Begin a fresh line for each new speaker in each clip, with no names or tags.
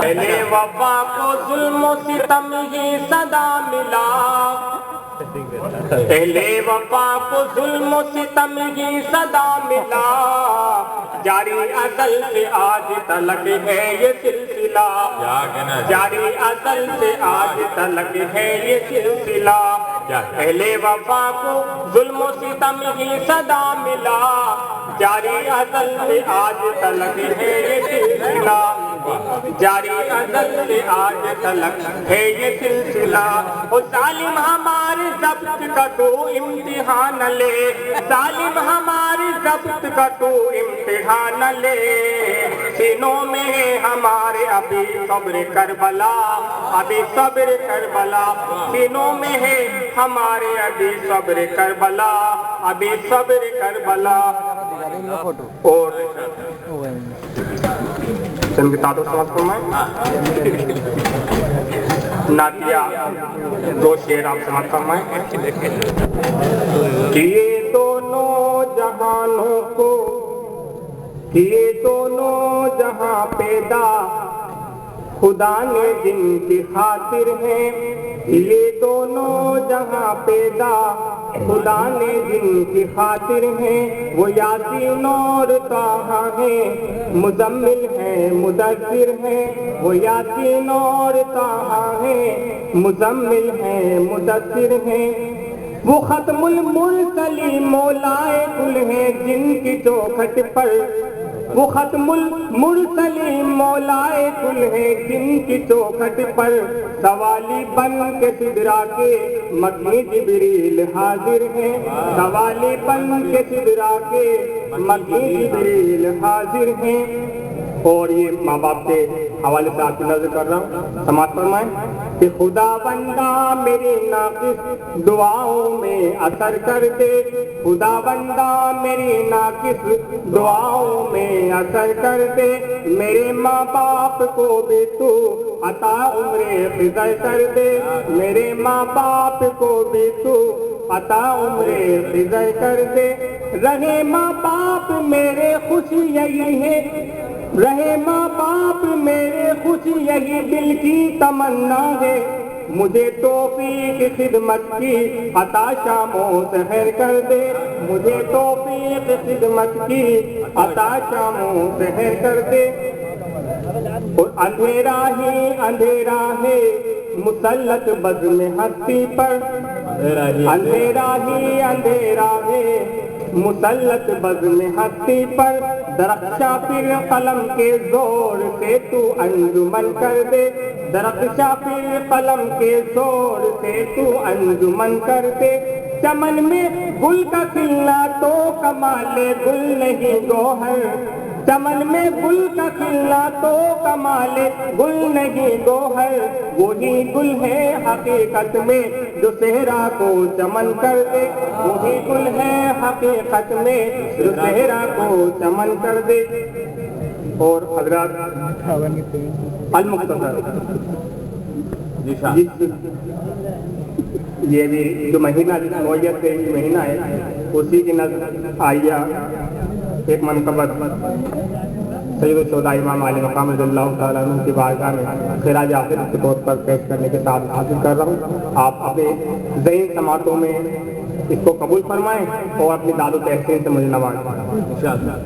پہلے وفا کو ظلم و ستم ہی صدا ملا، پہلے وفا کو ظلم و ستم ہی صدا ملا، جاری ازل سے آج تلک ہے یہ سلسلہ، جاری ازل سے آج تلک ہے یہ سلسلہ، پہلے وفا کو ظلم و ستم ہی صدا ملا، جاری ازل سے آج تلک ہے یہ سلسلہ، جاری ازل سے آج تلک ہے یہ سلسلہ۔ او ظالم ہمارے ضبط کا تو امتحان لے، ظالم ہمارے ضبط کا تو امتحان لے، سینوں میں ہے ہمارے ابھی صبر کربلا، ابھی صبر کربلا، سینوں میں ہے ہمارے ابھی صبر کربلا، ابھی صبر کربلا۔ اور چند کی تعداد سمجھ فرمائیں، نعتیہ دو شعر آپ سمجھ فرمائیں۔ کیے دونوں جہانوں کو، کیے دونوں جہاں پیدا، خدا نے جن کی خاطر ہیں، یہ دونوں جہاں پیدا، خدا نے جن کی خاطر ہیں، وہ یاسین اور طٰہٰ ہیں، مزمل ہیں مدثر ہیں، وہ یاسین اور طٰہٰ ہیں، مزمل ہیں مدثر ہیں، وہ ختم المرسلین مولائے کل ہیں جن کی چوکھٹ پر، وہ ختم المرسلین مولائے کل ہیں جن کی چوکھٹ پر، سوالی بن کے سدرا کے مکی جبریل حاضر ہیں، سوالی بن کے سدرا کے مکی جبریل حاضر ہیں۔ اور یہ ماں باپ کے حوالے سے آپ کی نظر کر رہا ہوں، سماعت فرمائیں کہ خدا بندہ میری ناقص دعاؤں میں اثر کر دے، خدا بندہ میری ناقص دعاؤں میں اثر کر دے، میرے ماں باپ کو بھی تو عطا عمر خضر کر دے، میرے ماں باپ کو بھی تو عطا عمر خضر کر دے، رہے ماں باپ میرے خوشی یہی ہے، رہے ماں باپ میرے خوش یہی دل کی تمنا ہے، مجھے توفیق خدمت کی عطا شام و سحر کر دے، مجھے توفیق خدمت کی عطا شام و سحر کر دے۔ اور اندھیرا ہی اندھیرا ہے مسلط بزم ہستی پر، اندھیرا ہی اندھیرا ہے مسلط بزم ہستی پر، درخشاں پھر قلم کے زور سے تو انجمن کر دے، درخشاں پھر قلم کے زور سے تو انجمن کر دے، چمن میں گل کا کھلنا تو کمال گل نہیں گوہر، چمن میں گل کا کھلنا تو کمال گل نہیں گوہر، وہی گل ہے حقیقت میں جو صحرا کو چمن کر دے، وہی گل ہے حقیقت میں جو صحرا کو چمن کر دے۔ اور حضرات المختصر یہ بھی جو مہینہ جس نوعیت سے یہ مہینہ ہے اسی کی نظر آئیہ ایک منقبت سید الشہداء امام علی مقام رضی اللہ تعالیٰ عنہ کی بارگاہ میں خراج عقیدت کے طور پر پیش کرنے کے ساتھ حاصل کر رہا ہوں، آپ اپنے ذہن سماعتوں میں اس کو قبول فرمائیں اور اپنی داد و تحسین سے مجھے نوازیں انشاءاللہ۔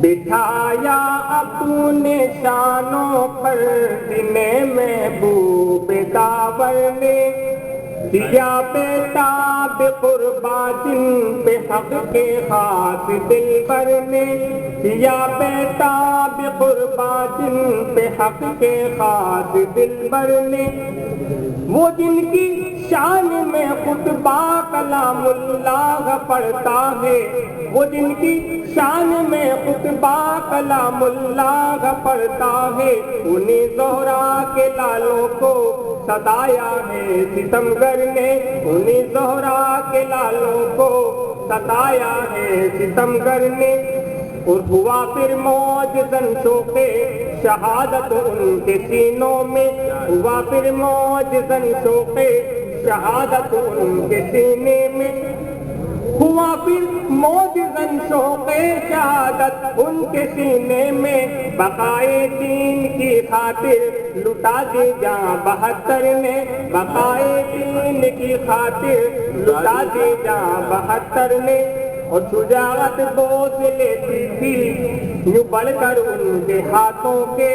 بٹھایا اپنے شانوں پر دن محبوب داور نے، دیا بیٹا بے قربا جن پہ حق کے خاص دل بر نے، دیا بیٹا بے قربا جن پہ حق کے خاص دل بر نے، وہ جن کی شان میں خطبہ کلام اللہ پڑھتا ہے، وہ جن کی شان میں خطبہ کلام اللہ پڑھتا ہے، انہیں زہرا کے لالوں کو ستایا ہے ستمگر نے، انہیں زہرا کے لالوں کو ستایا ہے ستمگر نے، اور ہوا پھر موج زن شوق شہادت ان کے سینوں میں، ہوا پھر موج زن شوق شہادت ان کے سینے میں، ہوا پھر موجزن شوق شہادت ان کے سینے میں، بقائے دین کی خاطر لٹا دی جاں 72 نے، بقائے دین کی خاطر لٹا دی جاں 72 نے۔ اور شجاعت بوجھ لیتی تھی یوں بڑھ کر ان کے ہاتھوں کے،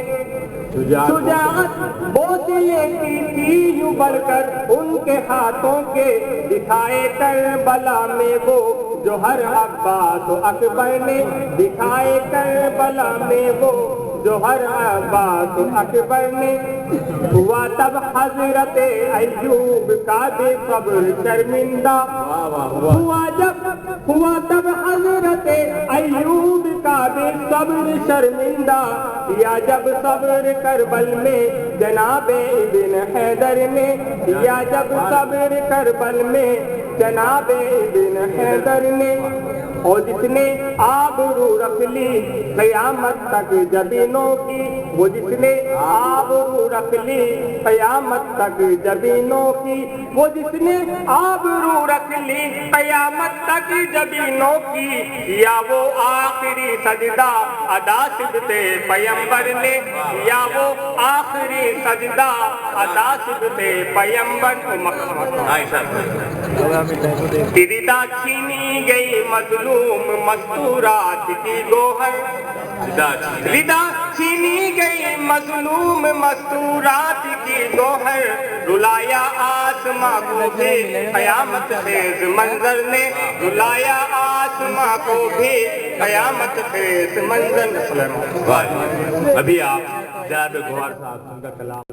شجاعت بوجھ لیتی تھی یوں بڑھ کر ان کے ہاتھوں کے، دکھائے کربلا میں وہ جوہر عباس و اکبر نے، دکھائے کربلا میں وہ جوہر عباس و اکبر نے۔ ہوا تب حضرت ایوب کا بے صبر شرمندہ، ہوا تب حضرت ایوب کا بے صبر شرمندہ، یا جب صبر کربل میں جناب ابن حیدر نے، یا جب صبر کربل میں جناب ابن حیدر نے۔ اور جس نے آبرو رکھ لی قیامت تک جبینوں کی، وہ جس نے آبرو رکھ لی قیامت تک جبینوں کی، وہ جس نے آبرو رکھ لی قیامت تک جبینوں کی، یا وہ آخری سجدہ ادا سبتے پیمبر نے، یا وہ آخری سجدہ ادا سبتے پیمبر۔ ردہ چھینی گئی مظلوم مستورات کی گوہر، ردہ چھینی گئی مظلوم مستورات کی گوہر، رلایا آسماں کو بھی قیامت خیز منظر نے، رلایا آسماں کو بھی قیامت خیز منظر نے۔ ابھی آپ جناب گوہر صاحب ان کا کلام